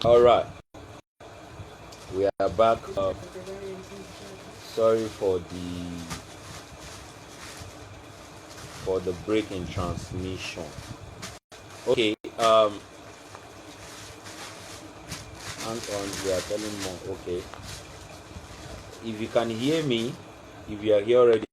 All right, we are back. Sorry for the break in transmission. Okay, hang on. We are telling more. Okay, if you can hear me, if you are here already.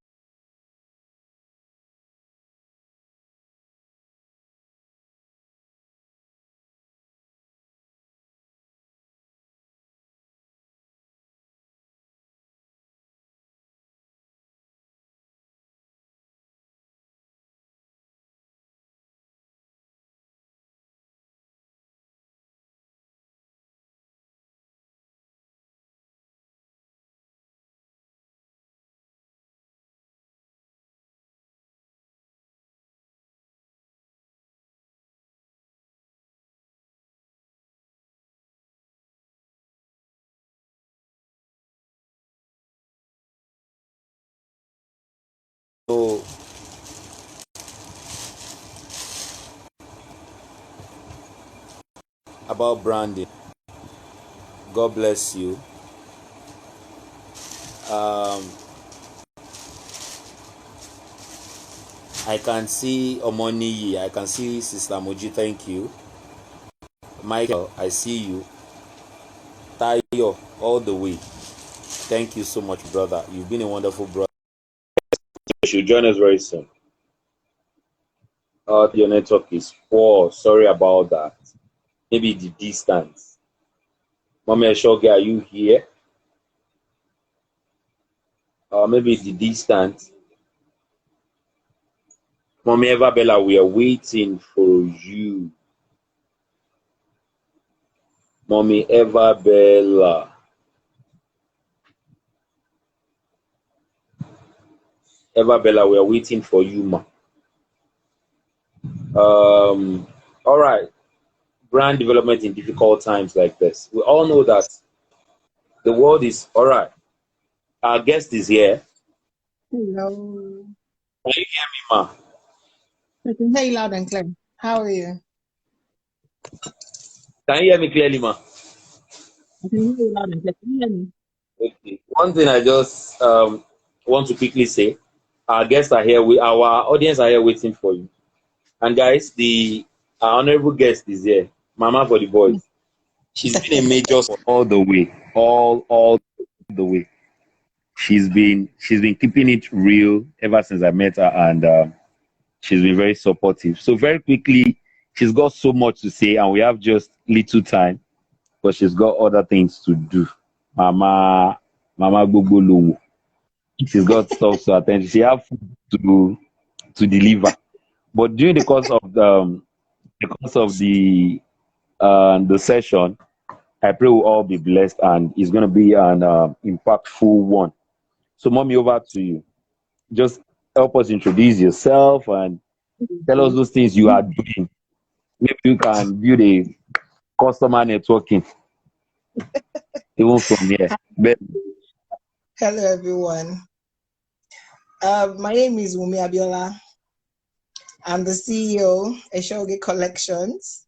So about branding. God bless you. Um, I can see Omoniyi. I can see Sister Moji. Thank you. Michael, I see you. Tayo, all the way. Thank you so much, brother. You've been a wonderful brother. You should join us very soon. Your network is poor. Sorry about that. Maybe the distance. Mommy Ashoge, are you here? Maybe the distance. Mommy Evabella, we are waiting for you. Mommy Evabella. Evabella, we are waiting for you, ma. All right. Brand development in difficult times like this. We all know that the world is all right. Our guest is here. Hello. Can you hear me, ma? I can hear you loud and clear. How are you? Can you hear me clearly, ma? I can hear you loud and clear. Can you hear me? Okay. One thing I just want to quickly say, our guests are here. Our audience are here waiting for you. And guys, the our honorable guest is here, Mama for the boys. She's been a major all the way, all the way. She's been keeping it real ever since I met her, and she's been very supportive. So very quickly, she's got so much to say, and we have just little time, but she's got other things to do. Mama Gogolo. She's got stuff to attend. She have food to deliver. But during the session, I pray we'll all be blessed, and it's going to be an impactful one. So, mommy, over to you. Just help us introduce yourself and tell us those things you are doing. Maybe you can build a customer networking even from here. But Hello, everyone. My name is Wumi Abiola. I'm the CEO of Eshoge Collections.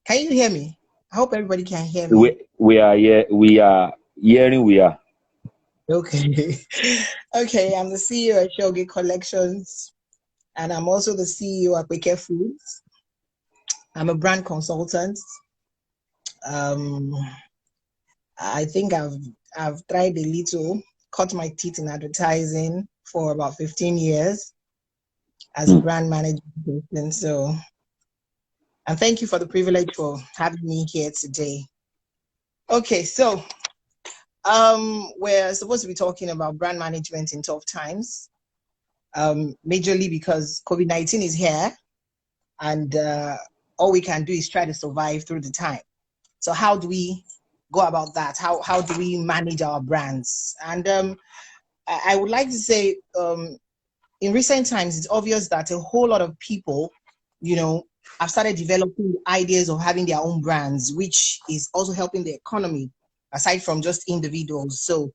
Can you hear me? I hope everybody can hear me. we are here. We are hearing. We are. Okay. Okay, I'm the CEO of Eshoge Collections, and I'm also the CEO of Wake Foods. I'm a brand consultant. Um, I think I've tried a little, cut my teeth in advertising for about 15 years as a brand manager. And so, and thank you for the privilege for having me here today. Okay, so we're supposed to be talking about brand management in tough times, majorly because COVID-19 is here, and all we can do is try to survive through the time. So how do we go about that? How do we manage our brands? And I would like to say, in recent times, it's obvious that a whole lot of people, have started developing ideas of having their own brands, which is also helping the economy, aside from just individuals. So,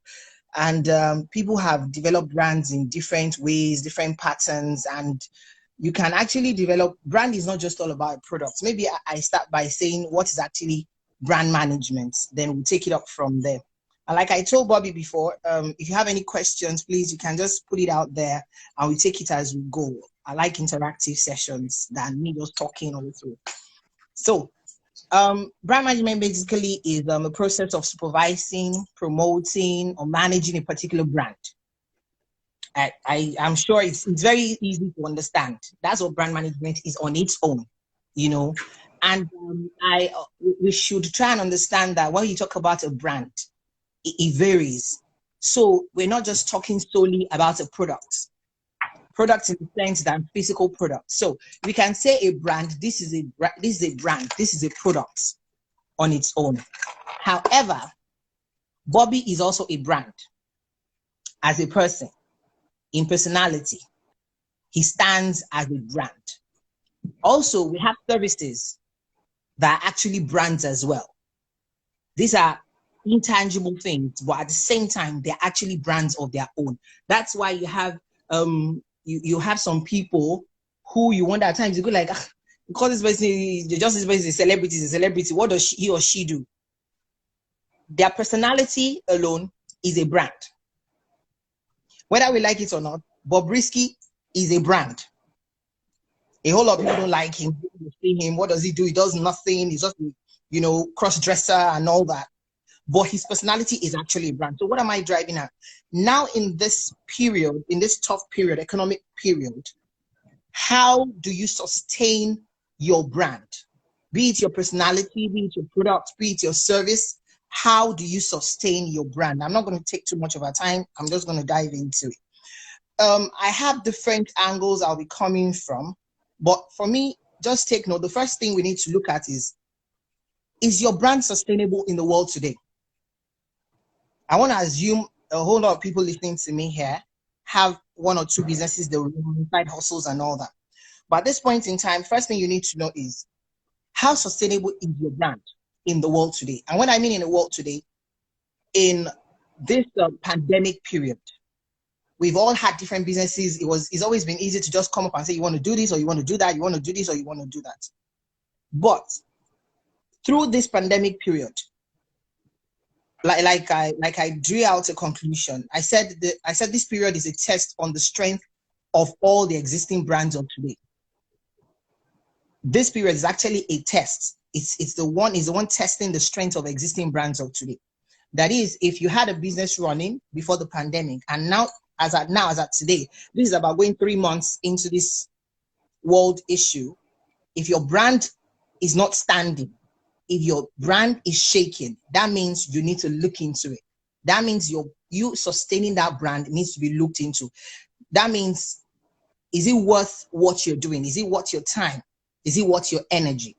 and people have developed brands in different ways, different patterns, and you can actually develop brand is not just all about products. Maybe I start by saying what is actually brand management. Then we'll take it up from there. And like I told Bobby before, if you have any questions, please, you can just put it out there and we take it as we go. I like interactive sessions than me just talking all through. So brand management basically is a process of supervising, promoting, or managing a particular brand. I'm sure it's very easy to understand. That's what brand management is on its own, you know. And we should try and understand that when you talk about a brand, it varies. So we're not just talking solely about a product in the sense that physical product. So we can say a brand, this is a brand, this is a product on its own. However, Bobby is also a brand as a person, in personality. He stands as a brand. Also, we have services that are actually brands as well. These are intangible things, but at the same time, they're actually brands of their own. That's why you have you have some people who you wonder at times, you go like, because this person is a celebrity, what does he or she do? Their personality alone is a brand. Whether we like it or not, Bobrisky is a brand. A whole lot of people don't like him. See him. What does he do? He does nothing. He's just, cross-dresser and all that. But his personality is actually a brand. So what am I driving at? Now in this period, in this tough period, economic period, how do you sustain your brand? Be it your personality, be it your product, be it your service. How do you sustain your brand? I'm not going to take too much of our time. I'm just going to dive into it. I have different angles I'll be coming from. But for me, just take note. The first thing we need to look at is your brand sustainable in the world today? I want to assume a whole lot of people listening to me here have one or two businesses, they run side hustles and all that. But at this point in time, first thing you need to know is how sustainable is your brand in the world today? And what I mean in the world today, in this pandemic period, we've all had different businesses. It's always been easy to just come up and say, you want to do this or you want to do that, you want to do this or you want to do that. But through this pandemic period, like I drew out a conclusion. I said this period is a test on the strength of all the existing brands of today. This period is actually a test. It's the one testing the strength of existing brands of today. That is, if you had a business running before the pandemic, and now as at today, this is about going 3 months into this world issue. If your brand is not standing, if your brand is shaking, that means you need to look into it. That means you sustaining that brand needs to be looked into. That means, is it worth what you're doing? Is it worth your time? Is it worth your energy?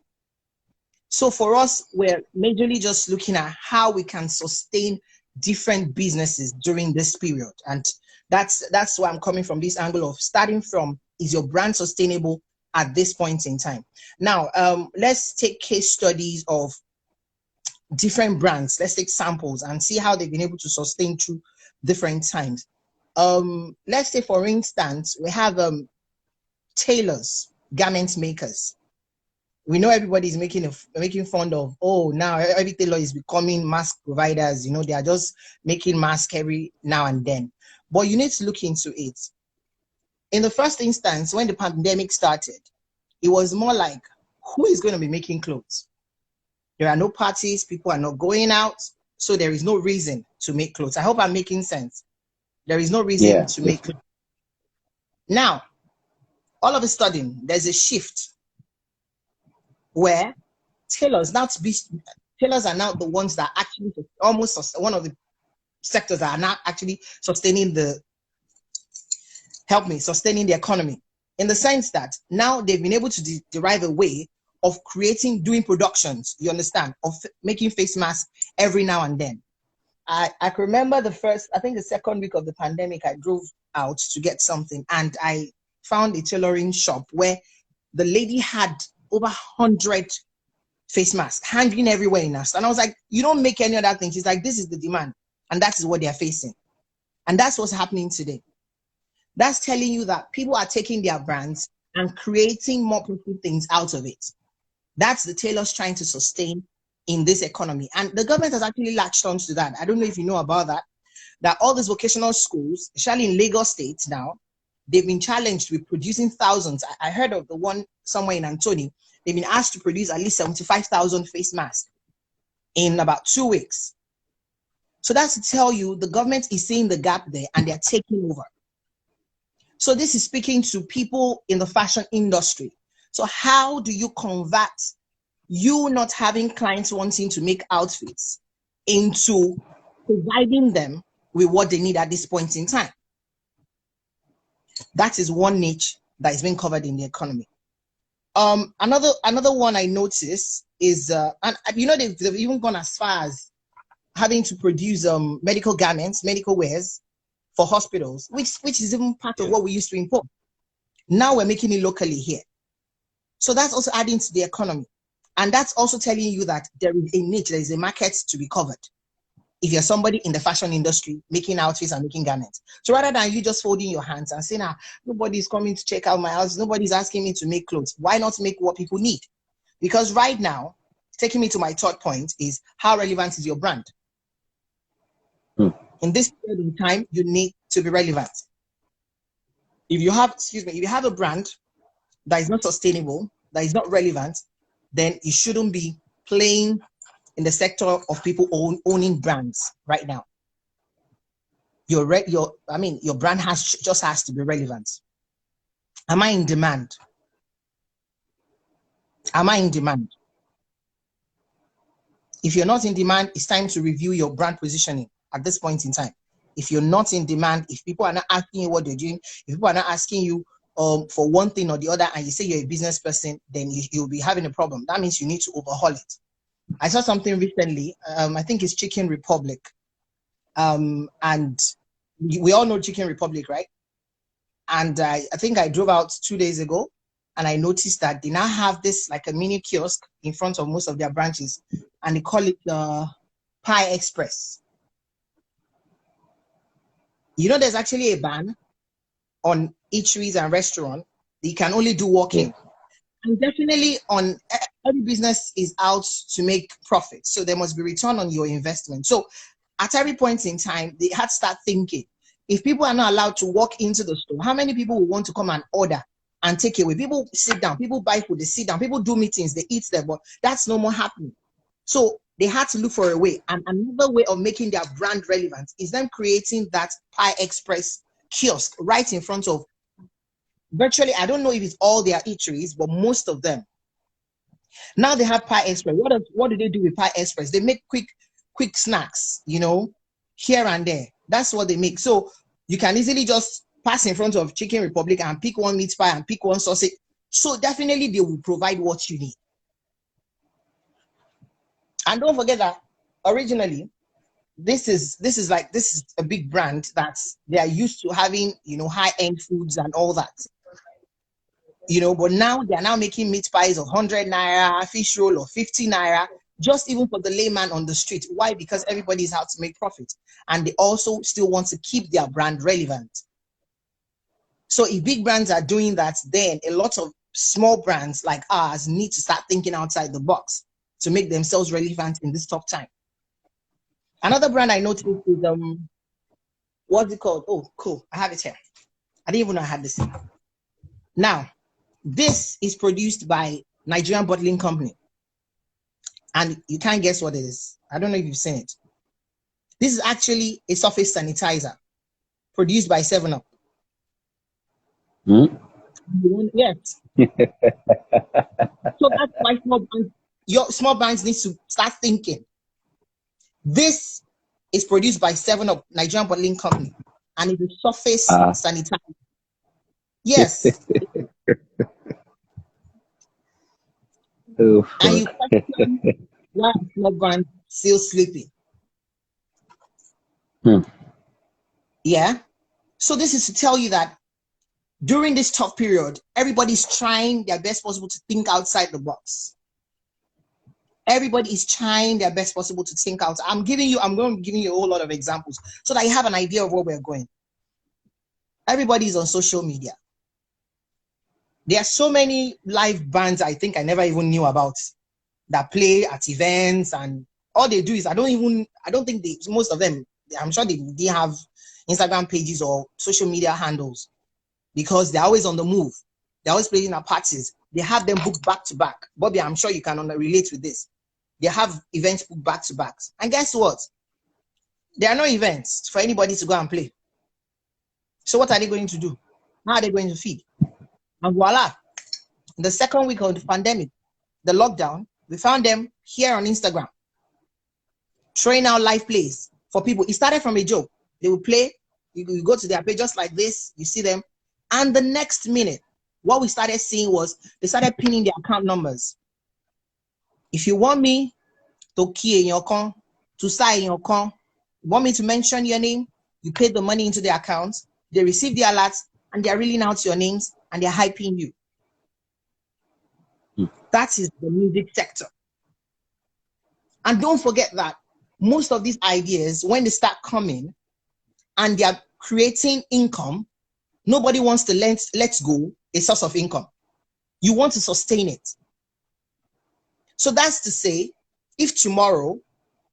So for us, we're majorly just looking at how we can sustain different businesses during this period. And that's why I'm coming from this angle of starting from, is your brand sustainable at this point in time? Now, let's take case studies of different brands. Let's take samples and see how they've been able to sustain through different times. Let's say, for instance, we have tailors, garment makers. We know everybody's making fun of, oh, now every tailor is becoming mask providers. They are just making masks every now and then. But you need to look into it. In the first instance, when the pandemic started, it was more like, who is going to be making clothes? There are no parties, people are not going out, so there is no reason to make clothes. I hope I'm making sense. There is no reason to make clothes. Now, all of a sudden, there's a shift where tailors are now the ones that actually almost one of the sectors that are now actually sustaining the economy, in the sense that now they've been able to derive a way of doing productions, you understand, of making face masks every now and then. I can remember the second week of the pandemic, I drove out to get something and I found a tailoring shop where the lady had over 100 face masks hanging everywhere in us. And I was like, you don't make any other thing. She's like, this is the demand. And that is what they're facing. And that's what's happening today. That's telling you that people are taking their brands and creating more beautiful things out of it. That's the tailors trying to sustain in this economy. And the government has actually latched onto that. I don't know if you know about that, that all these vocational schools, especially in Lagos State now, they've been challenged with producing thousands. I heard of the one somewhere in Antony. They've been asked to produce at least 75,000 face masks in about 2 weeks. So that's to tell you the government is seeing the gap there and they're taking over. So this is speaking to people in the fashion industry. So how do you convert you not having clients wanting to make outfits into providing them with what they need at this point in time? That is one niche that is being covered in the economy. Another one I noticed is, and you know, they've even gone as far as having to produce medical garments, medical wares for hospitals, which is even part of what we used to import. Now we're making it locally here. So that's also adding to the economy. And that's also telling you that there is a niche, there is a market to be covered. If you're somebody in the fashion industry making outfits and making garments. So rather than you just folding your hands and saying, nobody's coming to check out my house, nobody's asking me to make clothes, why not make what people need? Because right now, taking me to my third point is, how relevant is your brand? In this period in time, you need to be relevant. If you have a brand that is not sustainable, that is not relevant, then you shouldn't be playing in the sector of people owning brands right now. Your brand just has to be relevant. Am I in demand? Am I in demand? If you're not in demand, it's time to review your brand positioning at this point in time. If you're not in demand, if people are not asking you what they're doing, if people are not asking you for one thing or the other, and you say you're a business person, then you'll be having a problem. That means you need to overhaul it. I saw something recently, I think it's Chicken Republic. And we all know Chicken Republic, right? And I think I drove out 2 days ago and I noticed that they now have this like a mini kiosk in front of most of their branches, and they call it Pie Express. You know, there's actually a ban on eateries and restaurants. You can only do walk-in. And definitely on every business is out to make profit. So there must be return on your investment. So at every point in time, they had to start thinking, if people are not allowed to walk into the store, how many people will want to come and order and take away? People sit down, people buy food, they sit down, people do meetings, they eat there, but that's no more happening. So they had to look for a way. And another way of making their brand relevant is them creating that Pie Express kiosk right in front of virtually, I don't know if it's all their eateries, but most of them. Now they have Pie Express. What do they do with Pie Express? They make quick snacks, you know, here and there. That's what they make. So you can easily just pass in front of Chicken Republic and pick one meat pie and pick one sausage. So definitely they will provide what you need. And don't forget that originally, this is a big brand that they are used to having, you know, high-end foods and all that. You know, but now they are now making meat pies of 100 naira, fish roll of 50 naira, just even for the layman on the street. Why? Because everybody is out to make profit. And they also still want to keep their brand relevant. So if big brands are doing that, then a lot of small brands like ours need to start thinking outside the box to make themselves relevant in this tough time. Another brand I noticed is, what's it called? Oh, cool. I have it here. I didn't even know I had this. Now, this is produced by Nigerian Bottling Company. And you can't guess what it is. I don't know if you've seen it. This is actually a surface sanitizer produced by 7-Up. Yes. So that's why small brands need to start thinking. This is produced by 7-Up, Nigerian Bottling Company, and it's a surface sanitizer. Yes. And you question why small brand still sleeping. Yeah. So this is to tell you that during this tough period, everybody's trying their best possible to think outside the box. Everybody is trying their best possible to think out. I'm going to be giving you a whole lot of examples so that you have an idea of where we're going. Everybody is on social media. There are so many live bands I think I never even knew about. that play at events, and all they do is, I don't think most of them, I'm sure they have Instagram pages or social media handles, because they're always on the move. They're always playing at parties. They have them booked back to back. Bobby, I'm sure you can relate with this. They have events booked back to back. And guess what? There are no events for anybody to go and play. So what are they going to do? How are they going to feed? And voila, the second week of the pandemic, the lockdown, we found them here on Instagram, throwing out live plays for people. It started from a joke. They will play. You go to their page just like this. You see them. And the next minute, what we started seeing was they started pinning their account numbers. If you want me to key in your account, to sign in your account, you want me to mention your name, you pay the money into their account, they receive the alerts, and they're reeling out your names, and they're hyping you. That is the music sector. And don't forget that most of these ideas, when they start coming and they're creating income, nobody wants to let go a source of income. You want to sustain it. So that's to say, if tomorrow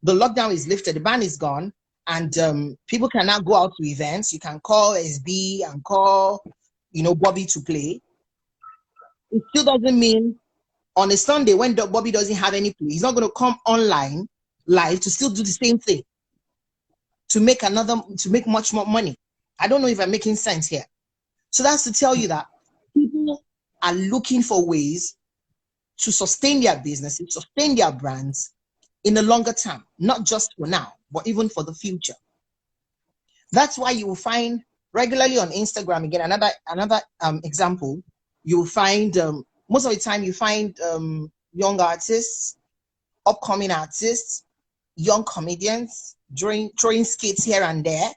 the lockdown is lifted, the ban is gone, and people can now go out to events, you can call SB and call, Bobby to play. It still doesn't mean on a Sunday when Bobby doesn't have any play, he's not going to come online live to still do the same thing to make much more money. I don't know if I'm making sense here. So that's to tell you that people are looking for ways to sustain their businesses, sustain their brands in the longer term, not just for now, but even for the future. That's why you will find regularly on Instagram, again, another example, you will find, most of the time you find young artists, upcoming artists, young comedians, throwing skits here and there.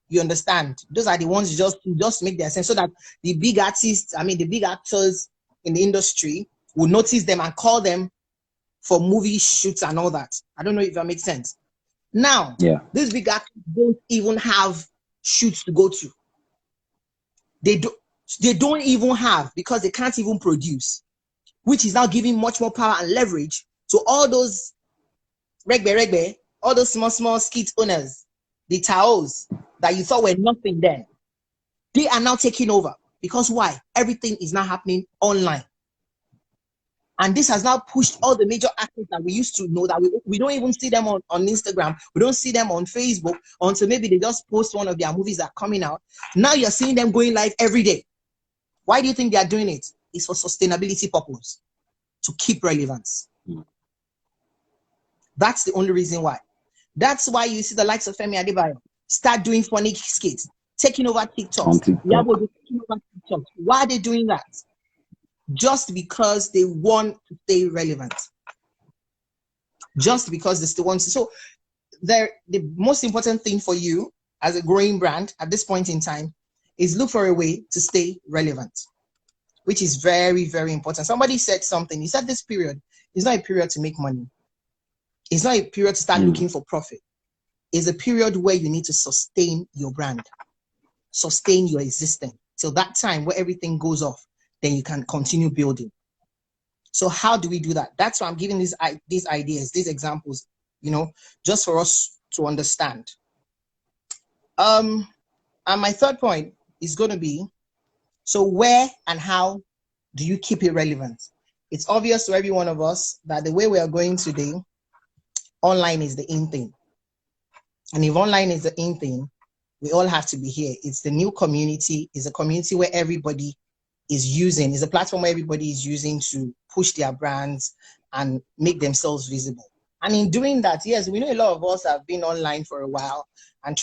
You understand? Those are the ones just make their sense, so that the big artists, the big actors in the industry will notice them and call them for movie shoots and all that. I don't know if that makes sense. Now, these big actors don't even have shoots to go to. They don't even have, because they can't even produce, which is now giving much more power and leverage to all those regbe, all those small skit owners, the taos that you thought were nothing then. They are now taking over. Because why? Everything is now happening online. And this has now pushed all the major actors that we used to know, that we don't even see them on Instagram. We don't see them on Facebook until maybe they just post one of their movies that are coming out. Now you're seeing them going live every day. Why do you think they are doing it? It's for sustainability purpose, to keep relevance. That's the only reason why. That's why you see the likes of Femi Adebayo start doing funny skits, taking over TikTok. Why are they doing that? Just because they want to stay relevant. Just because they still want to. So the most important thing for you as a growing brand at this point in time is look for a way to stay relevant, which is very, very important. Somebody said something. He said this period is not a period to make money. It's not a period to start looking for profit. It's a period where you need to sustain your brand, sustain your existence till that time where everything goes off. Then you can continue building. So how do we do that? That's why I'm giving these ideas, these examples, just for us to understand. And my third point is going to be, so where and how do you keep it relevant? It's obvious to every one of us that the way we are going today, online is the in thing. And if online is the in thing, we all have to be here. It's the new community. It's a community where everybody is a platform where everybody is using to push their brands and make themselves visible. And in doing that, yes, we know a lot of us have been online for a while and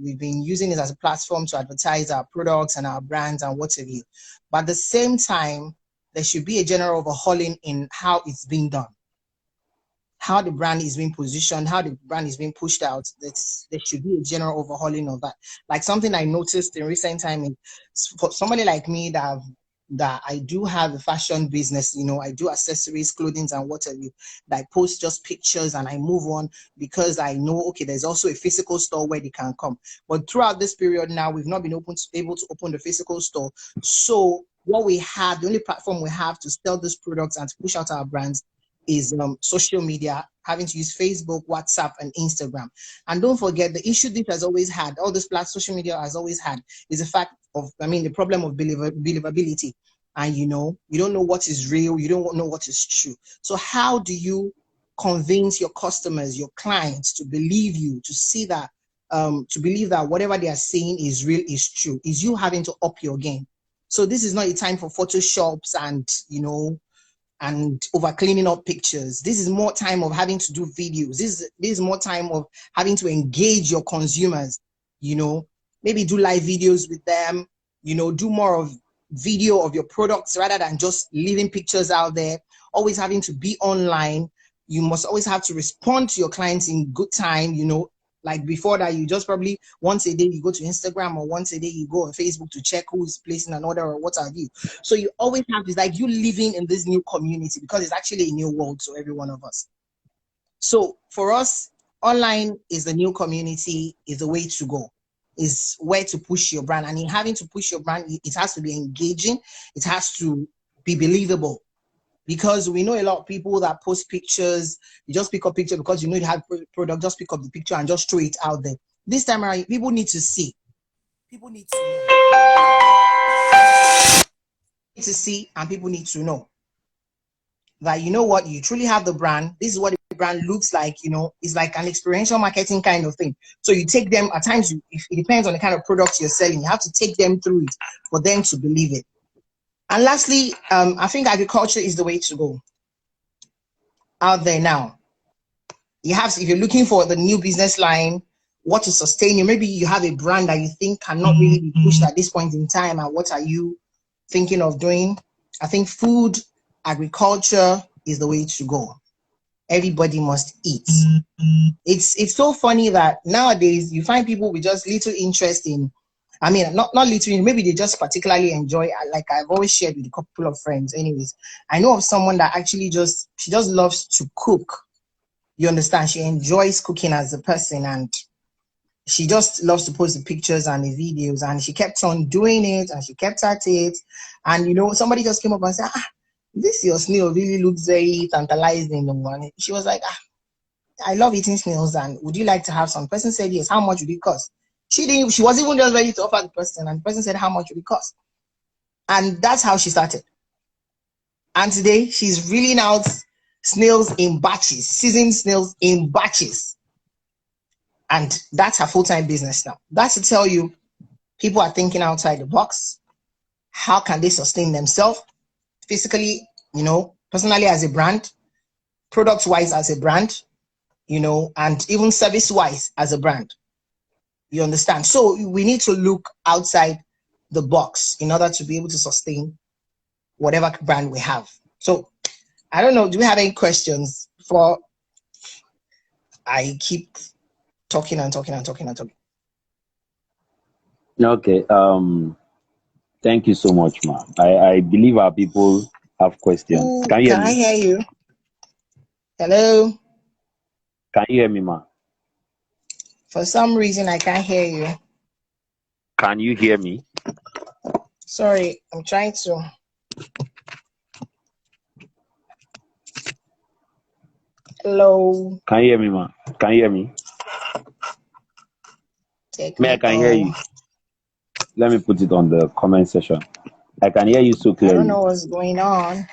we've been using it as a platform to advertise our products and our brands and what have you. But at the same time, there should be a general overhauling in how it's being done, how the brand is being positioned, how the brand is being pushed out. There should be a general overhauling of that. Like something I noticed in recent time is, for somebody like me that I do have a fashion business, I do accessories, clothing and whatever, that I post just pictures and I move on because I know, okay, there's also a physical store where they can come. But throughout this period now, we've not been able to open the physical store. So what we have, the only platform we have to sell these products and to push out our brands is social media, having to use Facebook, WhatsApp, and Instagram. And don't forget, the issue this has always had, all this social media has always had, is the fact of, the problem of believability. And you don't know what is real, you don't know what is true. So how do you convince your customers, your clients, to believe you, to see that, to believe that whatever they are saying is real, is true? Is you having to up your game. So this is not a time for photoshops and and over cleaning up pictures. This is more time of having to do videos. This is more time of having to engage your consumers. Maybe do live videos with them. Do more of video of your products rather than just leaving pictures out there. Always having to be online. You must always have to respond to your clients in good time. Like before that, you just probably once a day you go to Instagram, or once a day you go on Facebook to check who is placing an order or what have you. So you always have this, like, you living in this new community, because it's actually a new world to every one of us. So for us, online is the new community, is the way to go, is where to push your brand. And in having to push your brand, it has to be engaging, it has to be believable. Because we know a lot of people that post pictures, you just pick up picture because you have product, just pick up the picture and just throw it out there. This time around, people need to see. People need to see, and people need to know that, what, you truly have the brand. This is what the brand looks like. It's like an experiential marketing kind of thing. So you take them, at times, it depends on the kind of products you're selling. You have to take them through it for them to believe it. And lastly, I think agriculture is the way to go out there now. If you're looking for the new business line, what to sustain you, maybe you have a brand that you think cannot really be pushed at this point in time, and what are you thinking of doing? I think food, agriculture is the way to go. Everybody must eat. It's so funny that nowadays you find people with just little interest in, not literally, maybe they just particularly enjoy, like I've always shared with a couple of friends. Anyways, I know of someone that actually she just loves to cook. You understand? She enjoys cooking as a person, and she just loves to post the pictures and the videos, and she kept on doing it, and she kept at it. And somebody just came up and said, this your snail really looks very tantalizing. And she was like, I love eating snails, and would you like to have some? The person said yes. How much would it cost? She was even just ready to offer the person, and the person said, how much would it cost? And that's how she started. And today she's reeling out snails in batches, seasoned snails in batches. And that's her full-time business now. That's to tell you, people are thinking outside the box. How can they sustain themselves physically, personally as a brand, product-wise as a brand, and even service-wise as a brand. You understand? So we need to look outside the box in order to be able to sustain whatever brand we have. So I don't know, do we have any questions before I keep talking and talking and talking and talking? Okay. Thank you so much, ma. I believe our people have questions. Ooh, Can you hear can I me? hear you? Hello? Can you hear me, ma? For some reason, I can't hear you. Can you hear me? Sorry, I'm trying to. Hello? Can you hear me, ma? Can you hear me? Me, I can hear you. Let me put it on the comment section. I can hear you so clearly. I don't know what's going on.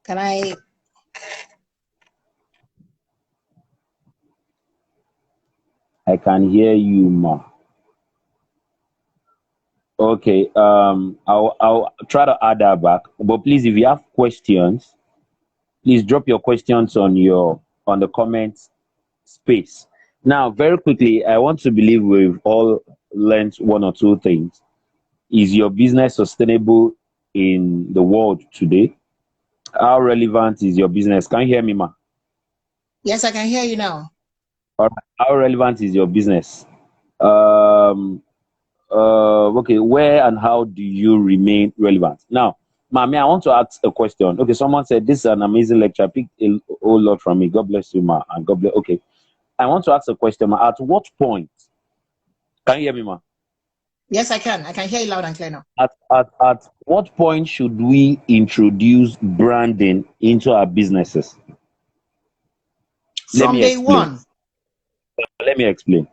Can I? I can hear you, ma. Okay. I'll try to add that back. But please, if you have questions, please drop your questions on the comment space. Now, very quickly, I want to believe we've all learned one or two things. Is your business sustainable in the world today? How relevant is your business? Can you hear me, ma? Yes, I can hear you now. All right. How relevant is your business? Okay, where and how do you remain relevant? Now, Mami, I want to ask a question. Okay, someone said this is an amazing lecture. I picked a whole lot from me. God bless you, ma, and God bless. Okay, I want to ask a question, ma. At what point? Can you hear me, ma? Yes, I can. I can hear you loud and clear now. At what point should we introduce branding into our businesses? Let From me day explain. one. Let me explain.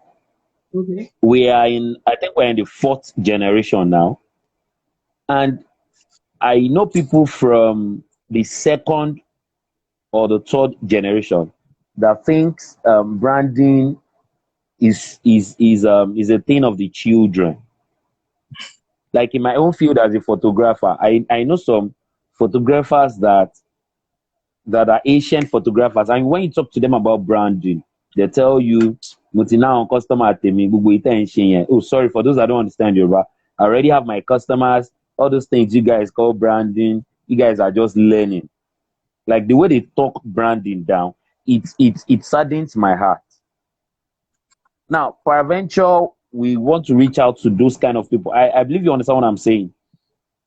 Okay. I think we're in the fourth generation now. And I know people from the second or the third generation that thinks branding is a thing of the children. Like in my own field as a photographer, I know some photographers that are Asian photographers, and when you talk to them about branding, they tell you, "Mutina on customer temi gbogbo ita n ṣe yẹn." Oh, sorry for those that don't understand Yoruba. I already have my customers. All those things you guys call branding, you guys are just learning. Like the way they talk branding down, it saddens my heart. Now, peradventure, we want to reach out to those kind of people. I believe you understand what I'm saying.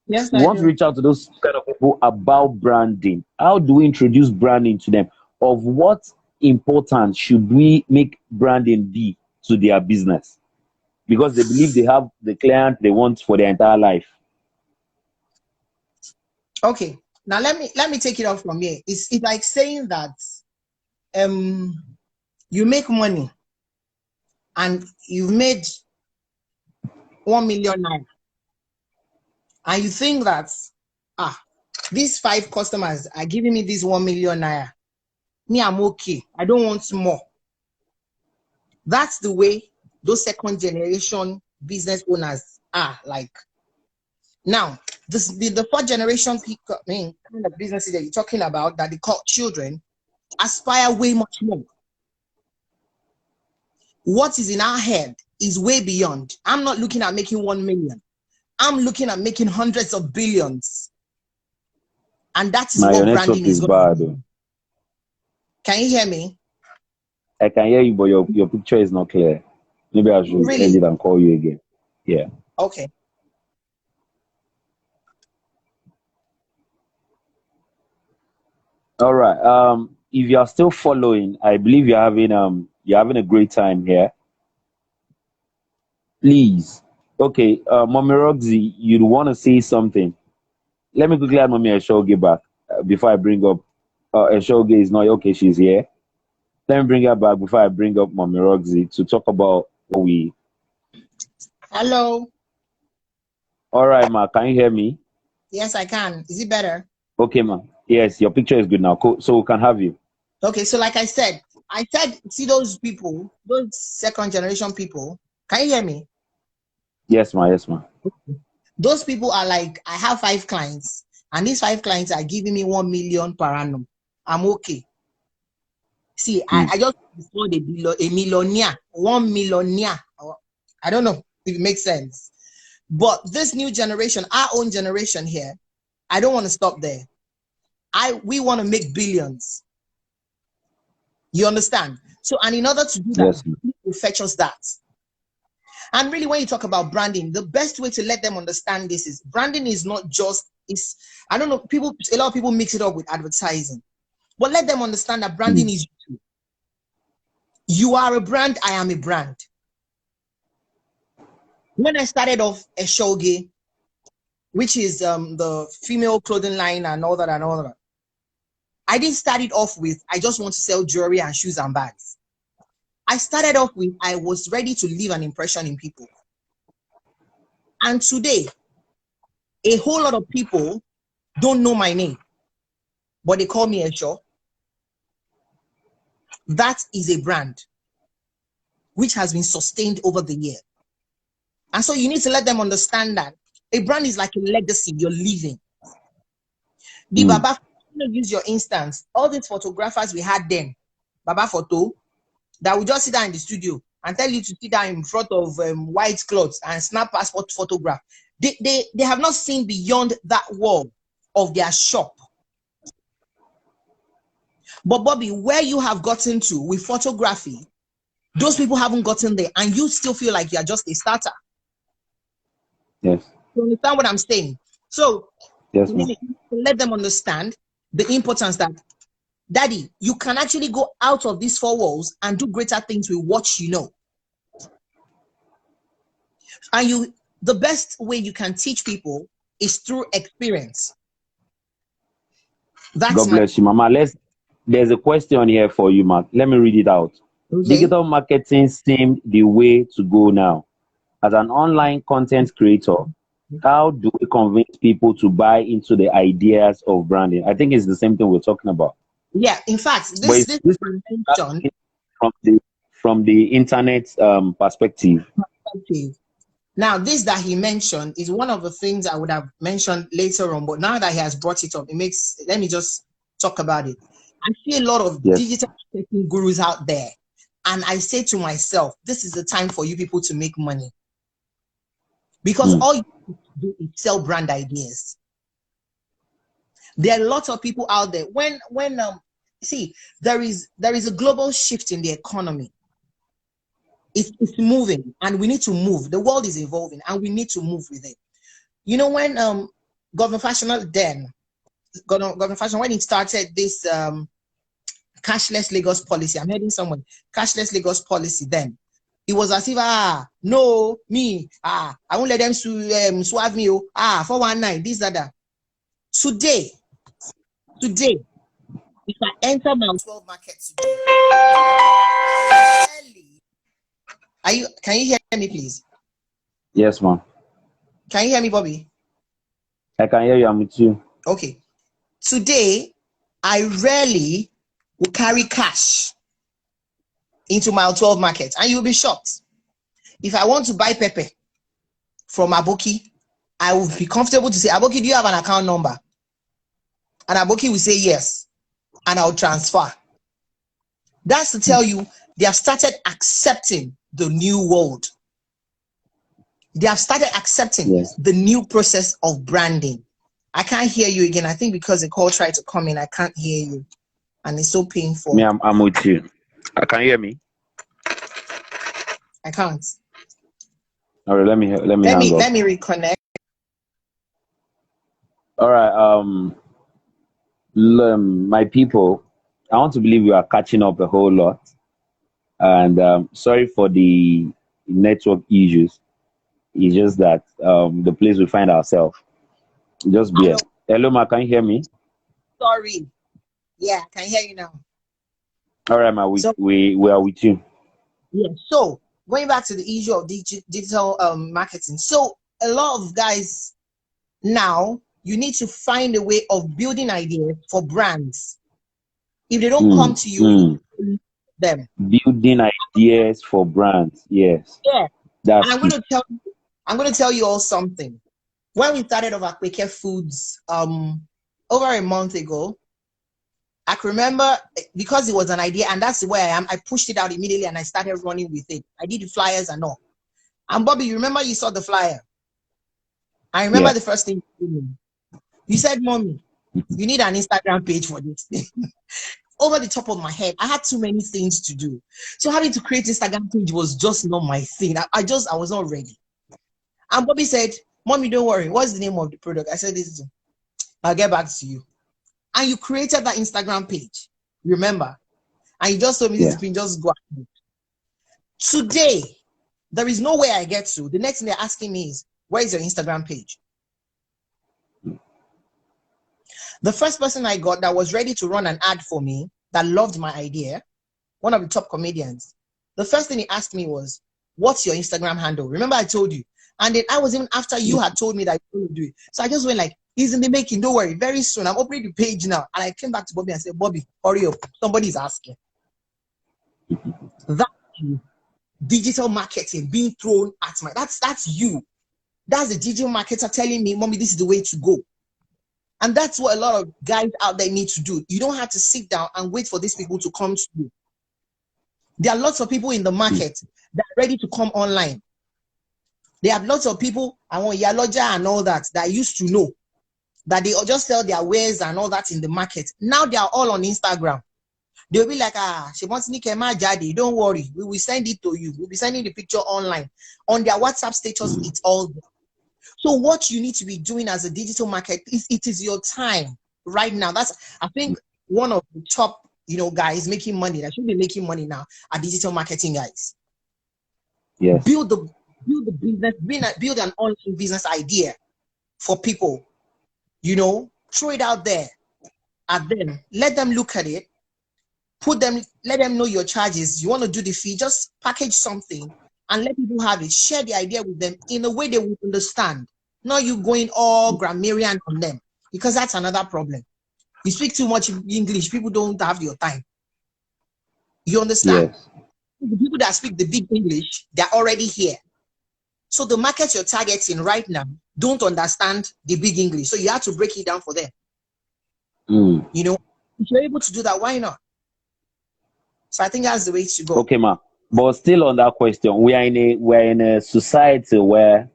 Yes, We I want to do. reach out to those kind of people about branding. How do we introduce branding to them? Of what importance should we make branding be to their business? Because they believe they have the client they want for their entire life. Okay. Now let me take it off from here. It's like saying that um you make money and you've made 1 million naira, and you think that ah these 5 customers are giving me this 1 million naira. Me, I'm okay. I don't want more. That's the way those second generation business owners are like. Now, the fourth generation people, I mean, kind of businesses that you're talking about that they call children aspire way much more. What is in our head is way beyond. I'm not looking at making 1 million. I'm looking at making hundreds of billions. And that is Now your what branding network is is going to bad. be. Oh. Can you hear me? I can hear you, but your picture is not clear. Maybe I should end Really? it and call you again. Yeah. Okay. All right. If you are still following, I believe you're having a great time here. Please. Okay, Mommy Roxy, you'd want to say something. Let me quickly add Mommy Eshoge back before I bring up. Eshoge is not okay. She's here. Let me bring her back before I bring up Mommy Roxy to talk about what we. Hello. All right, ma. Can you hear me? Yes, I can. Is it better? Okay, ma. Yes, your picture is good now. Cool. So we can have you. Okay, so like I said, see those people, those second generation people. Can you hear me? Yes, ma. Yes, ma. Those people are like, I have 5 clients, and these 5 clients are giving me 1 million per annum. I'm okay. See, Hmm. I just saw a millionaire, 1 millionaire. I don't know if it makes sense. But this new generation, our own generation here, I don't want to stop there. We want to make billions. You understand? So, and in order to do that, Yes, ma. will fetch us that. And really, when you talk about branding, the best way to let them understand this is branding is not just is I don't know, a lot of people mix it up with advertising. But let them understand that Hmm. branding is you. You are a brand, I am a brand. When I started off Eshoge, which is the female clothing line and all that, I didn't start it off with I just want to sell jewelry and shoes and bags. I started off with I was ready to leave an impression in people. And today, a whole lot of people don't know my name, but they call me Esho. That is a brand which has been sustained over the year. And so you need to let them understand that a brand is like a legacy you're leaving. The Hmm. Baba, use your instance. All these photographers we had then, Baba Photo, that would just sit down in the studio and tell you to sit down in front of white clothes and snap passport photograph. They have not seen beyond that wall of their shop. But Bobby, where you have gotten to with photography, those people haven't gotten there, and you still feel like you're just a starter. Yes. You understand what I'm saying? So Yes, ma. really let them understand the importance that, Daddy, you can actually go out of these 4 walls and do greater things with what you know. And the best way you can teach people is through experience. That's God my bless you, Mama. There's a question here for you, Mark. Let me read it out. okay. Digital marketing seemed the way to go now. As an online content creator, how do we convince people to buy into the ideas of branding? I think it's the same thing we're talking about. Yeah, in fact, But this it's this this mentioned from the internet perspective. now, this that he mentioned is one of the things I would have mentioned later on, but now that he has brought it up, let me just talk about it. I see a lot of Yes. digital marketing gurus out there, and I say to myself, this is the time for you people to make money because Mm. all you do is sell brand ideas. There are lots of people out there. When see, there is a global shift in the economy. It's moving, and we need to move. The world is evolving, and we need to move with it. You know, when Governor Fashion when he started this cashless Lagos policy, I'm heading somewhere, cashless Lagos policy, then it was as if, no, me, I won't let them swab me, 419, this, that. Today, if I enter my 12 market today, can you hear me, please? Yes, ma'am. Can you hear me, Bobby? I can hear you. I'm with you. Okay. Today, I rarely will carry cash into my 12 market, and you'll be shocked. If I want to buy pepper from Aboki, I will be comfortable to say, Aboki, do you have an account number? And Aboki will say yes, and I'll transfer. That's to tell you they have started accepting the new world. They have started accepting Yes. the new process of branding. I can't hear you again. I think because the call tried to come in, I can't hear you. And it's so painful. Me, I'm with you. Can you hear me? I can't. All right, let me hang up. Let me reconnect. All right, my people, I want to believe we are catching up a whole lot, and sorry for the network issues. It's just that the place we find ourselves. Just I bear. know. Hello, Ma, can you hear me? Sorry. Yeah, I can hear you now. All right, Ma, So we are with you. yeah. So going back to the issue of digital marketing. So a lot of guys now, you need to find a way of building ideas for brands. If they don't come to you, you need to them. Building ideas for brands. Yes, Yeah. And that's key. I'm going to tell you all something. When we started off at Quaker Foods over a month ago, I can remember because it was an idea, and that's where I am. I pushed it out immediately and I started running with it. I did the flyers and all. And Bobby, you remember you saw the flyer? I remember Yeah. the first thing you said, Mommy, you need an Instagram page for this thing. Over the top of my head, I had too many things to do. So having to create Instagram page was just not my thing. I was not ready. And Bobby said, Mommy, don't worry. What's the name of the product? I said, I'll get back to you. And you created that Instagram page. Remember? And you just told me this thing, just go ahead. Today, there is no way I get to. The next thing they're asking me is, where is your Instagram page? The first person I got that was ready to run an ad for me, that loved my idea, one of the top comedians, the first thing he asked me was, what's your Instagram handle? Remember I told you? And then I was even after you had told me that you were going to do it. So I just went like, he's in the making, don't worry. Very soon, I'm opening the page now. And I came back to Bobby and said, Bobby, hurry up. Somebody's asking. That's you. Digital marketing being thrown at my, that's you. That's the digital marketer telling me, Mommy, this is the way to go. And that's what a lot of guys out there need to do. You don't have to sit down and wait for these people to come to you. There are lots of people in the market that are ready to come online. There are lots of people, I want Yaloja and all that I used to know, that they just sell their wares and all that in the market. Now they are all on Instagram. They'll be like, she wants Nikema Jadi. Don't worry, we will send it to you. We'll be sending the picture online. On their WhatsApp status, it's all there. So what you need to be doing as a digital market is it is your time right now. That's, I think, one of the top, guys making money that should be making money now are digital marketing guys. Yes. Build build the business, build an online business idea for people, throw it out there at them, let them look at it, let them know your charges. You want to do the fee, just package something and let people have it. Share the idea with them in a way they will understand. Not you going all grammarian on them, because that's another problem. You speak too much English, people don't have your time. You understand? Yes. The people that speak the big English, they're already here. So the market you're targeting right now don't understand the big English. So you have to break it down for them. If you're able to do that, why not? So I think that's the way to go. Okay, ma. But still on that question, we're in a society where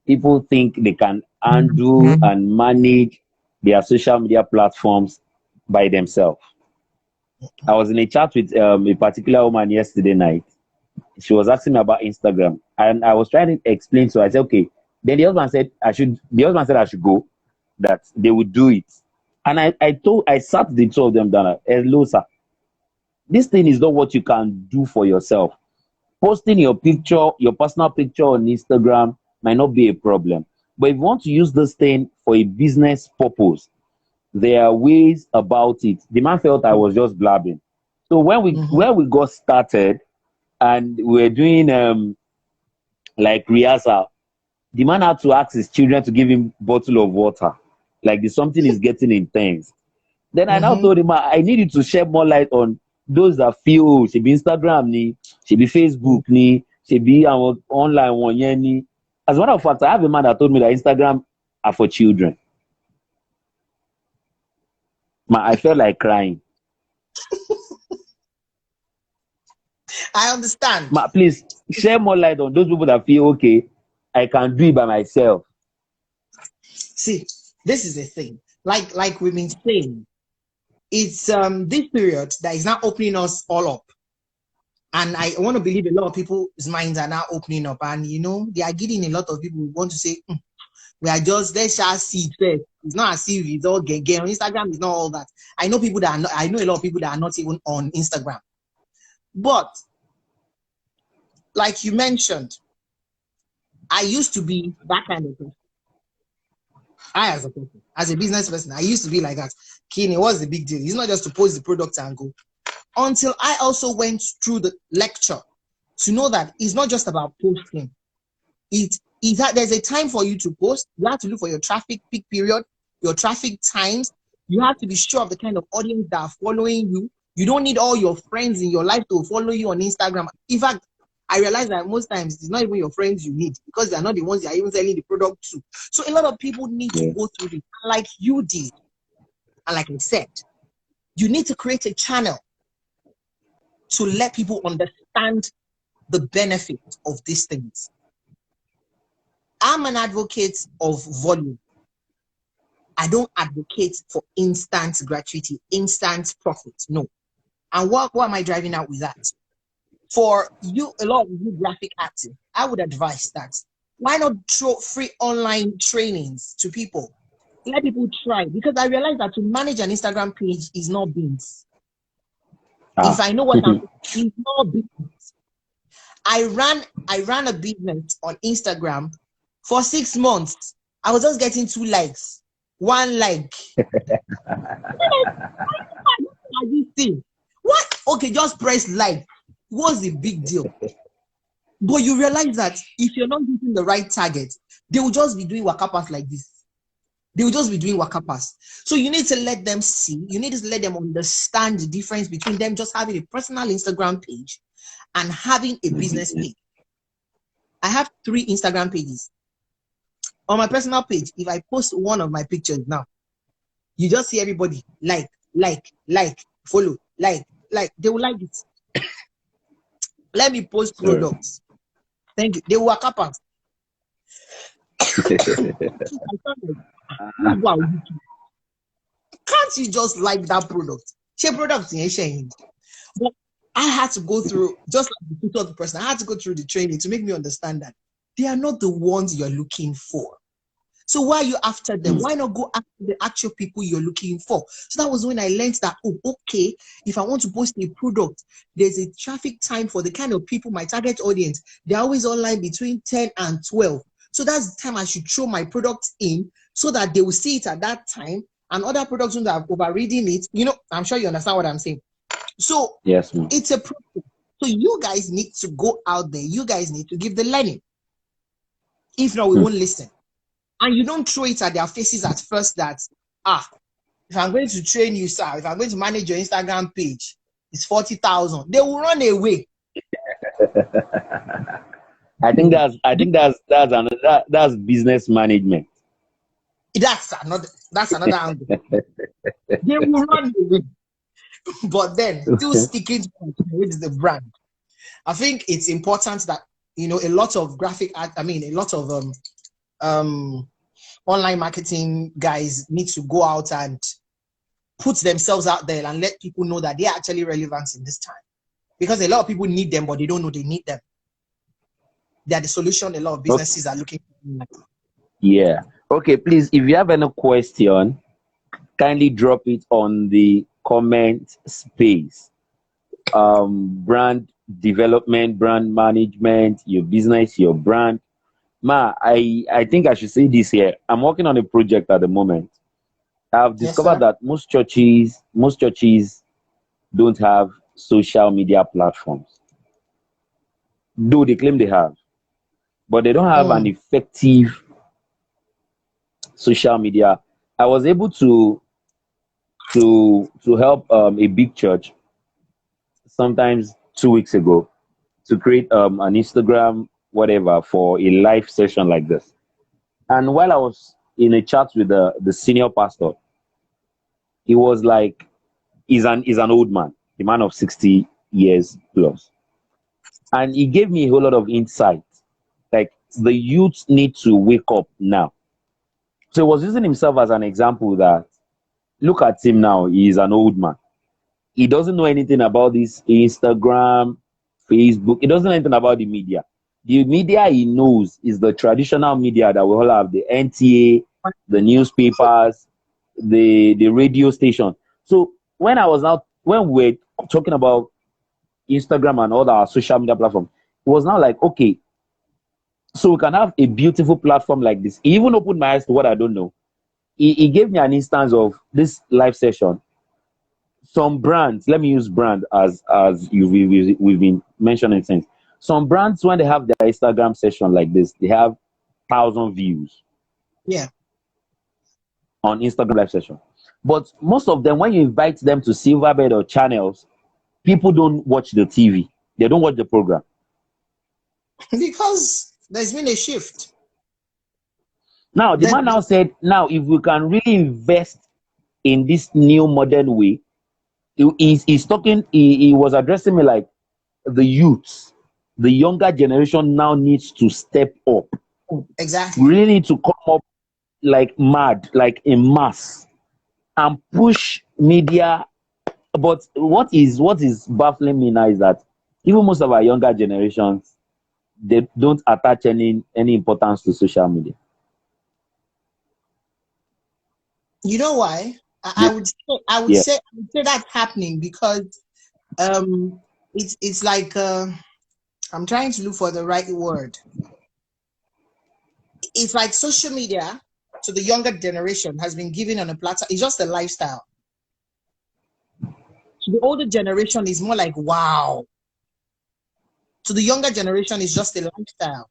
people think they can undo and manage their social media platforms by themselves. I was in a chat with a particular woman yesterday night. She was asking me about Instagram, and I was trying to explain to her. I said, okay. Then the husband said I should. The husband said I should go. That they would do it, and I sat the two of them down. Hello, sir. This thing is not what you can do for yourself. Posting your picture, your personal picture on Instagram might not be a problem. But if you want to use this thing for a business purpose, there are ways about it. The man felt I was just blabbing. So when we got started and we were doing like rehearsal, the man had to ask his children to give him bottle of water. Like something is getting intense. Then I now told him I need you to shed more light on those that feel she be Instagram ni, she be Facebook ni, she be our online one ni. As a matter of fact, I have a man that told me that Instagram are for children. I felt like crying. I understand. Please share more light on those people that feel okay, I can do it by myself. See, this is the thing. Like we've been saying, it's this period that is now opening us all up. And I want to believe a lot of people's minds are now opening up. And, they are getting a lot of people who want to say, we are just, let's just see it first. It's not as if it's all gay. On Instagram, it's not all that. I know a lot of people that are not even on Instagram. But, like you mentioned, I used to be that kind of person. As a person, as a business person, I used to be like that. Kini, what's the big deal? It's not just to post the product and go. Until I also went through the lecture to know that it's not just about posting. There's a time for you to post. You have to look for your traffic peak period, your traffic times. You have to be sure of the kind of audience that are following you. You don't need all your friends in your life to follow you on Instagram. In fact, I realize that most times it's not even your friends you need, because they're not the ones that are even selling the product to. So a lot of people need to go through it like you did. And like I said, you need to create a channel to let people understand the benefit of these things. I'm an advocate of volume. I don't advocate for instant gratuity, instant profit. No. And what am I driving out with that? For you, a lot of you graphic artists, I would advise that why not throw free online trainings to people? Let people try, because I realize that to manage an Instagram page is not beans. If I know what I'm doing, it's not beans. I ran a business on Instagram for 6 months. I was just getting 2 likes, 1 like. What? Okay, just press like. What's the big deal? But you realize that if you're not hitting the right target, they will just be doing wakapas like this. They will just be doing wakapas. So you need to let them see, you need to let them understand the difference between them just having a personal Instagram page and having a business page. I have 3 Instagram pages. On my personal page, if I post one of my pictures now, you just see everybody like, follow, like, they will like it. Let me post products. Thank you. They will wakapas. Can't you just like that product? Share products in sharing. But I had to go through, just like the other person, I had to go through the training to make me understand that they are not the ones you're looking for. So why are you after them? Why not go after the actual people you're looking for? So that was when I learned that, oh, okay, if I want to post a product, there's a traffic time for the kind of people, my target audience. They're always online between 10 and 12. So that's the time I should throw my products in so that they will see it at that time. And other products that are overreading it, I'm sure you understand what I'm saying. So Yes, ma'am. it's a process. So you guys need to go out there. You guys need to give the learning. If not, we won't listen. And you don't throw it at their faces at first that, if I'm going to train you, sir, if I'm going to manage your Instagram page, it's 40,000. They will run away. I think that's business management. That's another angle. They will run away. But then still sticking with the brand. I think it's important that a lot of a lot of online marketing guys need to go out and put themselves out there and let people know that they're actually relevant in this time. Because a lot of people need them, but they don't know they need them. They are the solution a lot of businesses are looking for. Yeah. Okay, please, if you have any question, kindly drop it on the comment space. Brand development, brand management, your business, your brand. I think I should say this here. I'm working on a project at the moment. I've discovered that most churches don't have social media platforms. Though they claim they have, but they don't have an effective social media. I was able to help a big church sometimes 2 weeks ago to create an Instagram whatever for a live session like this. And while I was in a chat with the senior pastor, he was like, he's an old man, a man of 60 years plus. And he gave me a whole lot of insight. Like, the youth need to wake up now. So he was using himself as an example that, look at him now, he's an old man. He doesn't know anything about this Instagram, Facebook. He doesn't know anything about the media. The media he knows is the traditional media that we all have, the NTA, the newspapers, the radio station. So when we're talking about Instagram and all our social media platforms, it was now like, okay, so we can have a beautiful platform like this. He even opened my eyes to what I don't know. He gave me an instance of this live session. Some brands, let me use brand as we've been mentioning since. Some brands, when they have their Instagram session like this, they have 1,000 views. Yeah. On Instagram live session. But most of them, when you invite them to Silverbird or channels, people don't watch the TV. They don't watch the program. Because there's been a shift. Now, the man now said, now, if we can really invest in this new modern way, he's talking, he was addressing me like, the youths, the younger generation now needs to step up. Exactly. We really need to come up like mad, like in mass, and push media. But what is baffling me now is that even most of our younger generations, they don't attach any importance to social media. You know why? I would say that's happening because it's like I'm trying to look for the right word. It's like social media to the younger generation has been given on a platter. It's just a lifestyle. To the older generation is more like wow. To the younger generation is just a lifestyle.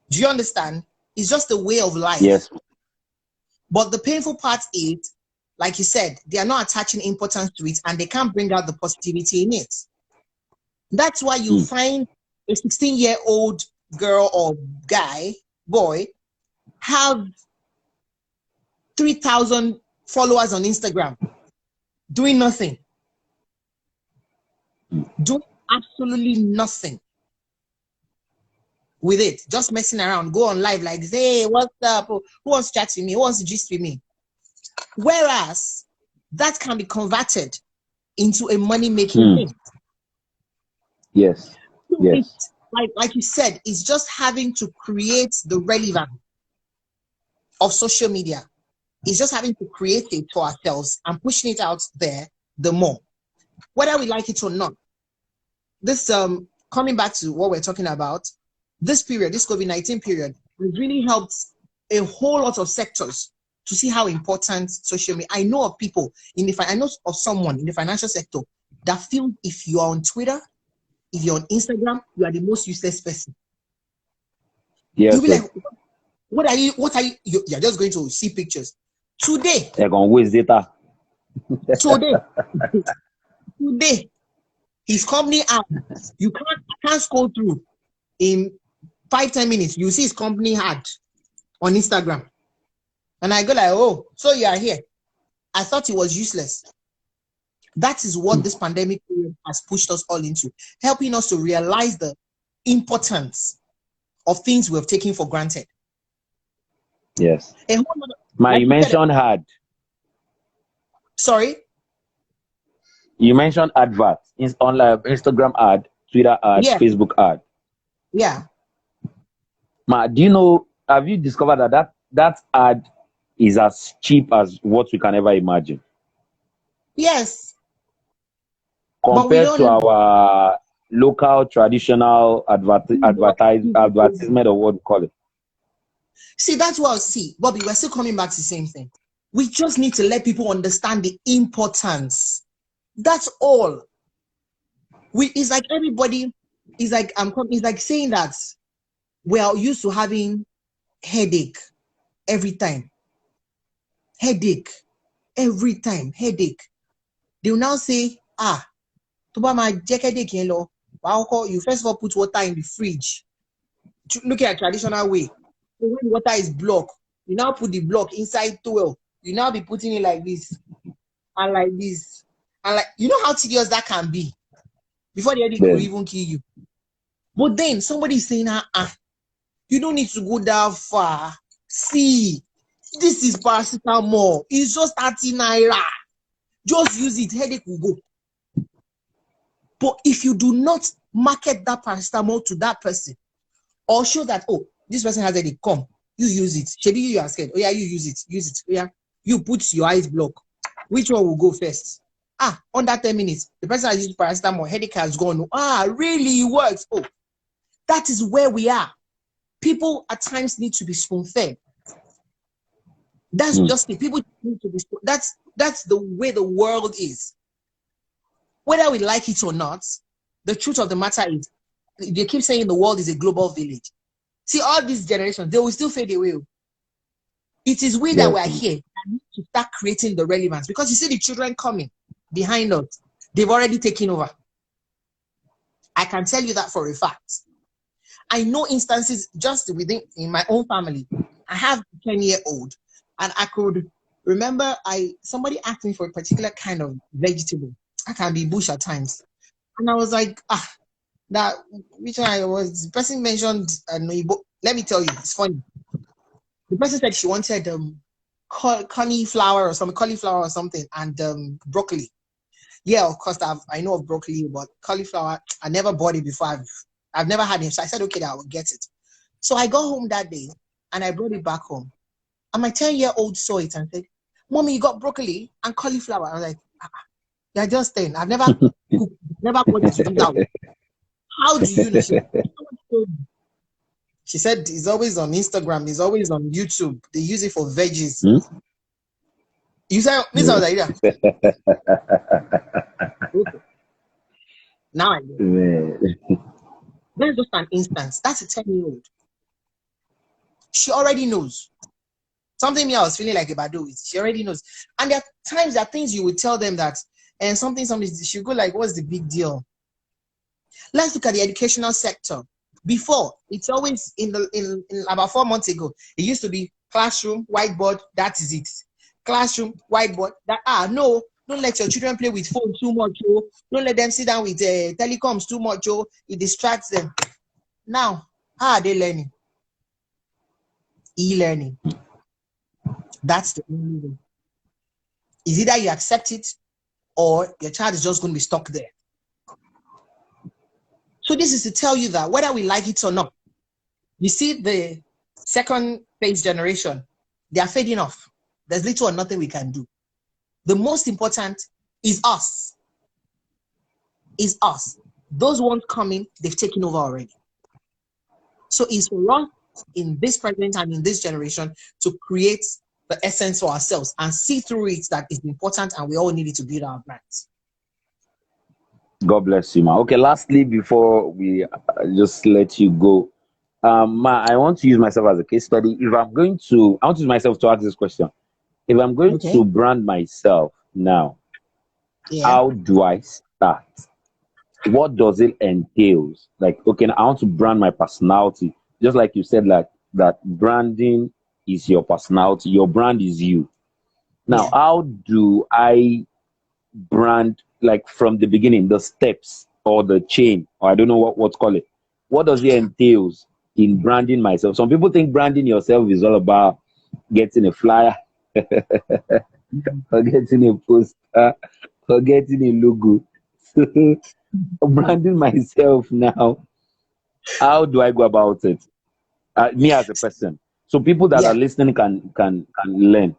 Do you understand? It's just a way of life. Yes. But the painful part is, like you said, they are not attaching importance to it and they can't bring out the positivity in it. That's why you find a 16-year-old girl or boy, have 3,000 followers on Instagram, doing nothing. Doing absolutely nothing with it, just messing around, go on live like, hey, what's up? Who wants to chat with me? Who wants to gist with me? Whereas that can be converted into a money-making thing. Yes. Yes. It's, like you said, it's just having to create the relevance. of social media is just having to create it to ourselves and pushing it out there the more, whether we like it or not. This coming back to what we're talking about, this period, this COVID-19 period, has really helped a whole lot of sectors to see how important social media. I know of people I know of someone in the financial sector that feel if you are on Twitter, if you're on Instagram, you are the most useless person. Yes, You'll be sir. like, what are you? You're just going to see pictures. Today, They're gonna waste data. today, his company app, you can't scroll through in 5-10 minutes. You see his company ad on Instagram. And I go like, oh, so you are here. I thought it was useless. That is what this pandemic period has pushed us all into, helping us to realize the importance of things we have taken for granted. Yes. You mentioned ad. Sorry? You mentioned advert. Online Instagram ad, Twitter ad, Yeah. Facebook ad. Yeah. Do you know, have you discovered that ad is as cheap as what we can ever imagine? Yes. Compared to our local traditional advertisement, or what we call it. See, that's what I see. Bobby, we're still coming back to the same thing. We just need to let people understand the importance. That's all. It's like everybody is like it's like saying that we are used to having headache every time. Headache every time. Headache. They will now say, you first of all put water in the fridge. Look at a traditional way. So when water is blocked, you now put the block inside towel. You now be putting it like this and like this. And like, you know how tedious that can be before the headache will even kill you. But then somebody is saying, you don't need to go that far. See, this is paracetamol. It's just 30 naira. Just use it, headache will go. But if you do not market that paracetamol to that person or show that, oh, this person has headache, come, you use it. Maybe you are scared. Oh, yeah, you use it. Oh, yeah, you put your eyes block. Which one will go first? Under 10 minutes, the person has used paracetamol, headache has gone. Really, it works. Oh, that is where we are. People at times need to be spoon-fed. That's just it. People need to be that's the way the world is. Whether we like it or not, the truth of the matter is, they keep saying the world is a global village. See, all these generations, they will still fade away. It is we that were here that need to start creating the relevance, because you see the children coming behind us, they've already taken over. I can tell you that for a fact. I know instances just in my own family. I have a 10-year-old, and I could remember somebody asked me for a particular kind of vegetable. I can be bush at times. And I was like, that which one I was, the person mentioned let me tell you, it's funny. The person said she wanted cauliflower or something and broccoli. Yeah, of course I know of broccoli, but cauliflower, I never bought it before. I've never had it. So I said, okay, I will get it. So I got home that day and I brought it back home. And my 10-year-old saw it and said, Mommy, you got broccoli and cauliflower. I was like, you're just 10. I've never bought it to do that. How do you know? She said it's always on Instagram, it's always on YouTube. They use it for veggies. You said, Miss Azaida. Okay. Now I know. That's just an instance. That's a 10-year-old. She already knows. Something I was feeling like a badu with. She already knows. And there are things you would tell them that, and something, she go like, what's the big deal? Let's look at the educational sector. Before, it's always in about 4 months ago, it used to be classroom, whiteboard, that is it. Classroom, whiteboard, no, don't let your children play with phone too much, oh. Don't let them sit down with telecoms too much, oh. It distracts them. Now, how are they learning? E-learning. That's the only way. Is either you accept it or your child is just going to be stuck there. So this is to tell you that whether we like it or not, you see the second phase generation, They are fading off. There's little or nothing we can do. The most important is us. Is us. Those ones coming, they've taken over already. So it's for us in this present time, in this generation, to create the essence for ourselves and see through it that is important and we all need it to build our brands. God bless you, ma. Okay, lastly, before we just let you go, ma, I want to use myself as a case study. If I'm going to, I want to use myself to ask this question. If I'm going Okay. to brand myself now, Yeah. how do I start? What does it entail? Like, okay, I want to brand my personality. Just like you said, like that branding is your personality, your brand is you. Now, Yeah. how do I brand, like from the beginning, the steps or the chain, or I don't know what to call it? What does it entails in branding myself? Some people think branding yourself is all about getting a flyer or getting a poster or getting a logo. Branding myself now, how do I go about it? Me as a person, so people that Yeah. are listening can learn.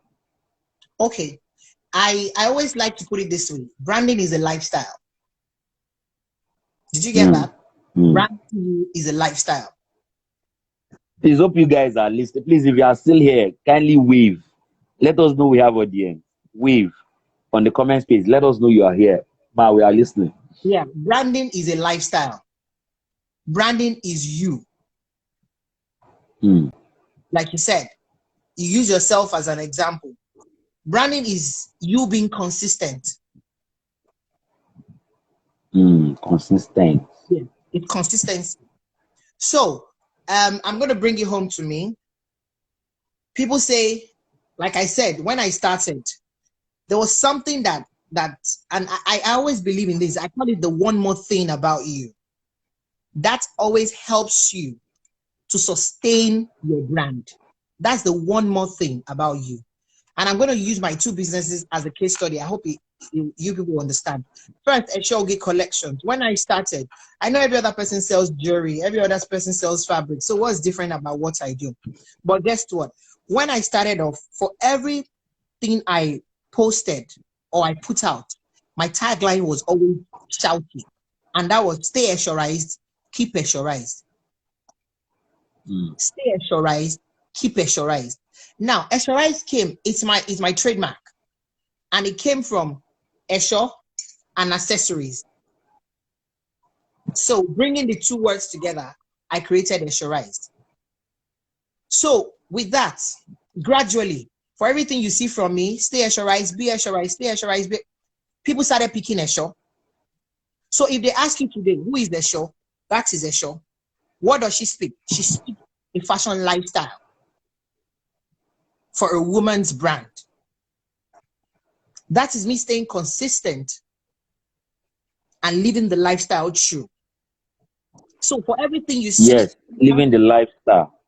Okay. I always like to put it this way. Branding is a lifestyle. Did you get Mm, that? mm. Branding is a lifestyle. Please hope you guys are listening. Please, if you are still here, kindly wave. Let us know we have audience. Wave on the comment space. Let us know you are here. Ma, we are listening. Yeah. Branding is a lifestyle. Branding is you. Mm, Like you said, you use yourself as an example. Branding is you being consistent. consistent. Yeah. It's consistency. So I'm going to bring it home to me. People say, like I said, when I started, there was something and I always believe in this. I call it the one more thing about you. That always helps you to sustain your brand. That's the one more thing about you. And I'm going to use my two businesses as a case study. I hope you people understand. First, Eshoge Collections. When I started, I know every other person sells jewelry, every other person sells fabric. So what's different about what I do? But guess what? When I started off, for everything I posted or I put out, my tagline was always shouty. And that was stay assurized, keep assurized. Mm. Stay assurized, keep assurized. Now, assurized came, it's my trademark. And it came from assure and accessories. So bringing the two words together, I created assurized. So with that, gradually, for everything you see from me, stay assurized, be assurized, stay assurized, people started picking assure. So if they ask you today, who is assure? That is assure. What does she speak? She speaks a fashion lifestyle for a woman's brand. That is me staying consistent and living the lifestyle true. So for everything you see, Yes, living the lifestyle.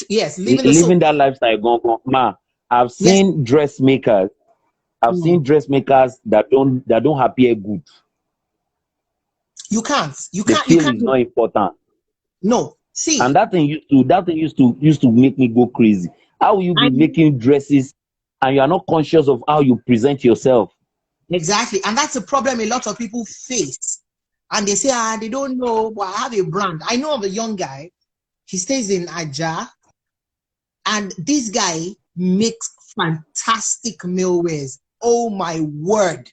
yes, living the Living so that lifestyle. Ma, I've yes, seen dressmakers. I've mm, seen dressmakers that don't appear good. you can't, The you feel can't is do not it. important. No, And see, that thing used to make me go crazy. How will you I be making dresses and you are not conscious of how you present yourself? exactly, and that's a problem a lot of people face. And they say, they don't know, but I have a brand. I know of a young guy, he stays in Aja, and this guy makes fantastic millwares. Oh my word.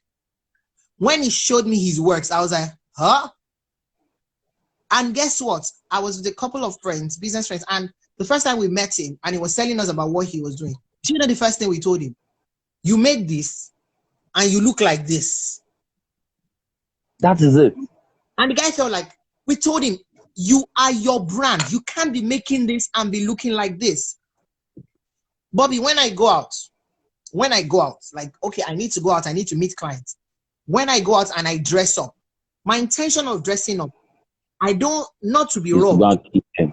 When he showed me his works, I was like, huh? And guess what? I was with a couple of friends, business friends, and the first time we met him and he was telling us about what he was doing. Do you know the first thing we told him? You made this and you look like this. That is it. And the guy felt like, we told him, you are your brand. You can't be making this and be looking like this. Bobby, when I go out, like, okay, I need to go out, I need to meet clients. When I go out and I dress up, my intention of dressing up, I don't, not to be Is to go wrong, and keep them.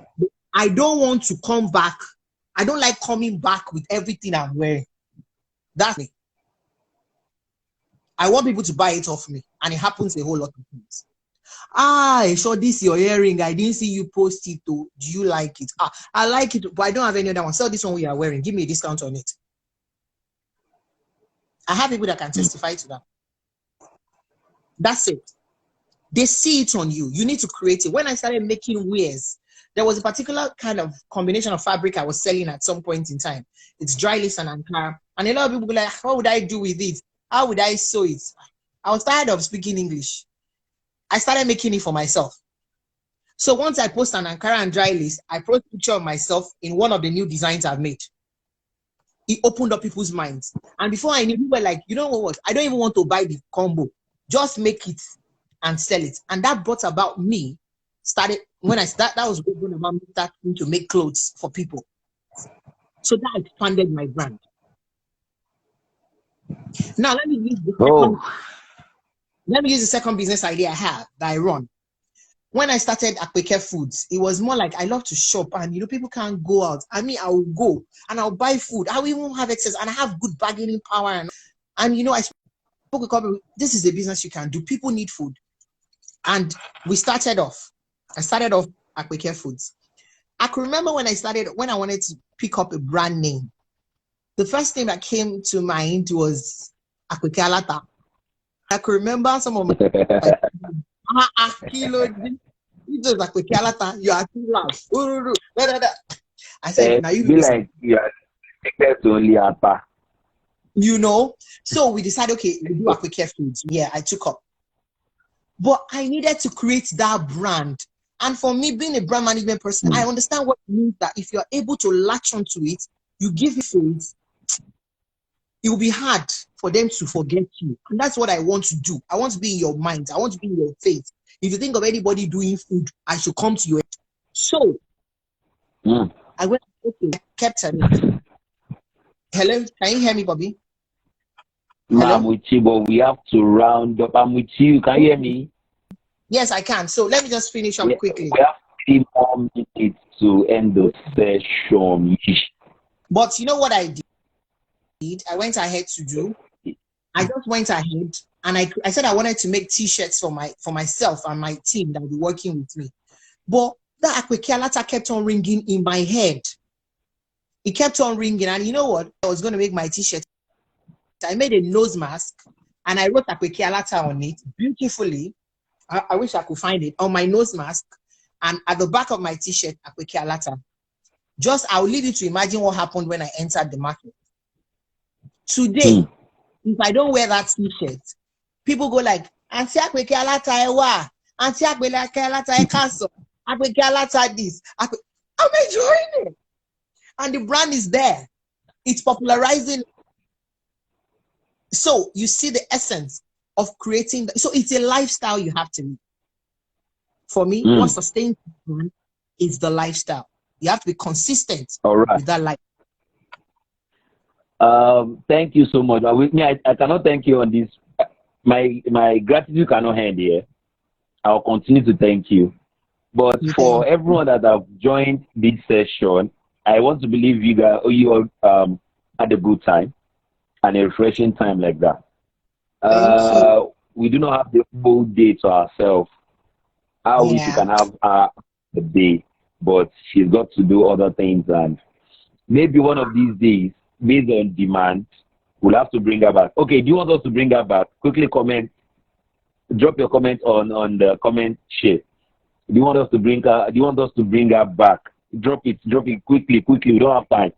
I don't want to come back. I don't like coming back with everything I'm wearing. That's me. I want people to buy it off me. And it happens a whole lot of things. I saw this your earring. I didn't see you post it. Do you like it? I like it, but I don't have any other one. Sell this one we are wearing. Give me a discount on it. I have people that can testify to that. That's it. They see it on you. You need to create it. When I started making wears, there was a particular kind of combination of fabric I was selling at some point in time. It's dry lace and Ankara. And a lot of people were like, what would I do with it? How would I sew it? I was tired of speaking English. I started making it for myself. So once I post an Ankara and dry lace, I post a picture of myself in one of the new designs I've made. It opened up people's minds. And before I knew, people were like, you know what? I don't even want to buy the combo. Just make it and sell it. And that brought about me started when I start. That was when I started to make clothes for people. So that expanded my brand. Now let me use the second business idea I have that I run. When I started Akpeke Foods, it was more like I love to shop, and people can't go out. I mean, I will go and I'll buy food. I will even have excess, and I have good bargaining power. And I spoke with a couple. This is a business you can do. People need food, and we started off. I started off Akpeke Foods. I could remember when I wanted to pick up a brand name. The first thing that came to mind was Akpeke Alata. I could remember some of my kilo. Like you are too loud. I said, now you be like you are only Apa. So we decided, okay, we do Akpeke Foods. Yeah, I took up. But I needed to create that brand. And for me, being a brand management person, I understand what it means that if you're able to latch onto it, you give it food, it will be hard for them to forget you. And that's what I want to do. I want to be in your mind. I want to be in your face. If you think of anybody doing food, I should come to you. So I went, okay, I kept at it. Hello, can you hear me, Bobby? Hello? I'm with you, but we have to round up. I'm with you. Can you hear me? Yes, I can. So let me just finish up quickly. We have 3 more minutes to end the session. But you know what I did? I went ahead to do. I just went ahead and I said I wanted to make T-shirts for myself and my team that will be working with me. But that Akpeke Alata kept on ringing in my head. It kept on ringing, and you know what? I was going to make my T-shirt. I made a nose mask and I wrote Akpeke Alata on it beautifully. I wish I could find it on my nose mask, and at the back of my T-shirt, Akpeke Alata. I'll leave you to imagine what happened when I entered the market. Today, if I don't wear that T-shirt, people go like, Auntie Akpeke Alata ewa, Auntie Akpeke Alata cancel, Akpeke Alata this. I'm enjoying it. And the brand is there. It's popularizing. So you see the essence of creating. So it's a lifestyle you have to live. For me, what sustains brand is the lifestyle. You have to be consistent with that life. Thank you so much. With me, I cannot thank you on this. My gratitude cannot end here. I'll continue to thank you. But for everyone that have joined this session, I want to believe you all had a good time and a refreshing time like that. We do not have the whole day to ourselves. I wish you can have a day, but she's got to do other things, and maybe one of these days, based on demand, we'll have to bring her back. Okay, do you want us to bring her back? Quickly comment, drop your comment on the comment share. Do you want us to bring her back? Drop it quickly. We don't have time.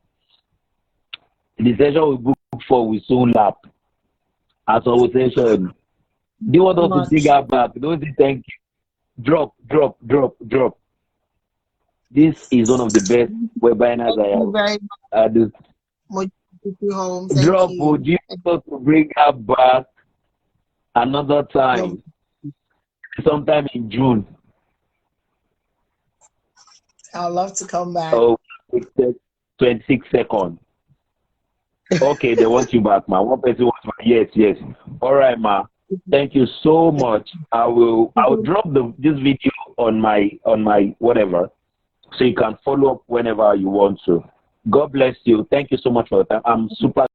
The session we booked for will soon lap. As our session. Do you want us to bring her back? Don't say thank you. Drop. This is one of the best webinars I have. Drop. Would you want to bring her back another time? Sometime in June. I'd love to come back. Oh, 26 seconds. Okay, they want you back, ma. One person wants ma. Yes. All right, ma. Thank you so much. I'll drop this video on my whatever, so you can follow up whenever you want to. God bless you. Thank you so much for the time. I'm super